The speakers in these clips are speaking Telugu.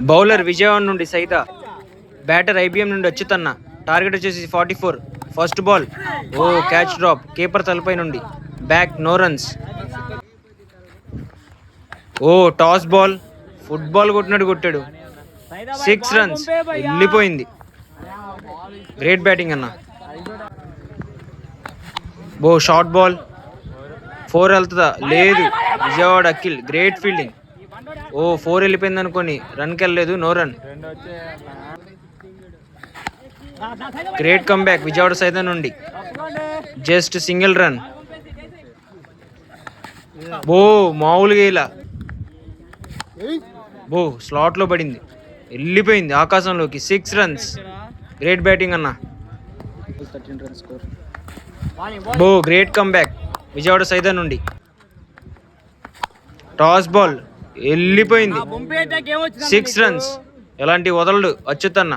బౌలర్ విజయవాడ నుండి సైత, బ్యాటర్ ఐబీఎం నుండి అచ్యుతన్న. టార్గెట్ వచ్చేసి 44. ఫస్ట్ బాల్, ఓ క్యాచ్ డ్రాప్, కీపర్ తలపై నుండి. Back, no runs. ఓ టాస్ బాల్, ఫుట్బాల్ కొట్టినట్టు కొట్టాడు. 6 రన్స్, వెళ్ళిపోయింది. గ్రేట్ బ్యాటింగ్ అన్న. బో షార్ట్ బాల్, 4 వెళ్తుందా? లేదు. Vijayawada Akhil great fielding. ఓ 4 వెళ్ళిపోయింది అనుకోని రన్కి వెళ్ళలేదు, no run. Great comeback Vijayawada సైతం నుండి. Just single run. బో మామూలుగా ఇలా బో స్లాట్లో పడింది, వెళ్ళిపోయింది ఆకాశంలోకి. 6 రన్స్. గ్రేట్ బ్యాటింగ్ అన్న. బో గ్రేట్ కమ్బ్యాక్ విజయవాడ సైతం నుండి. టాస్ బాల్, వెళ్ళిపోయింది. 6 రన్స్. ఎలాంటి వదలడు అచ్యుతన్న.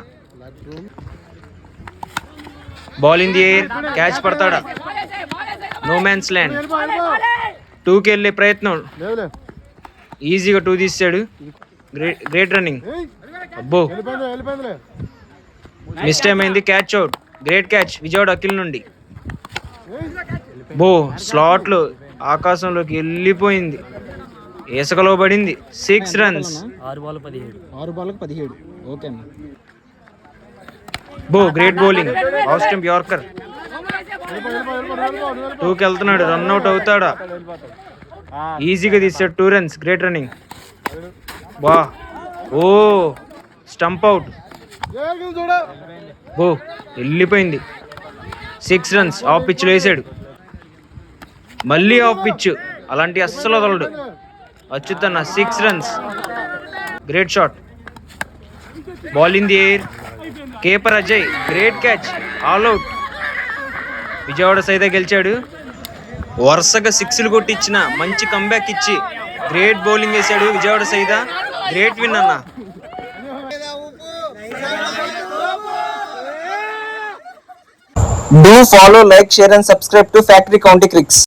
Ball in the air, catch పడతాడా? No man's land. 2కి వెళ్ళే ప్రయత్నం, ఈజీగా 2 తీసాడు. Great running. అబ్బో మిస్ టైం అయింది, catch out. Great catch Vijayawada Akhil నుండి. బో స్లాట్లో ఆకాశంలోకి వెళ్ళిపోయింది, ఇసుకలో పడింది. 6 రన్స్. 6 బాల్కి 17. ఓకే అన్న. బో great bowling, off stump yorker. 2కి వెళ్తున్నాడు, రన్అట్ అవుతాడా? ఈజీగా తీసాడు, 2 రన్స్. Great running. బా ఓ స్టంప్ అవుట్. బో వెళ్ళిపోయింది. 6 రన్స్. ఆఫ్ పిచ్ వేసాడు, మళ్ళీ ఆఫ్ పిచ్. అలాంటి అస్సలు వదలడు అచ్యుతన్న. 6 runs. Great shot. Ball in the air, keeper Ajay great catch, all out. Vijayawada సైతం గెలిచాడు. వరుసగా 6లు కొట్టించిన మంచి కంబ్యాక్ ఇచ్చి గ్రేట్ బౌలింగ్ వేశాడు విజయవాడ సైత. గ్రేట్ విన్ అన్న. Do follow, like, share and subscribe to Factory County Cricks.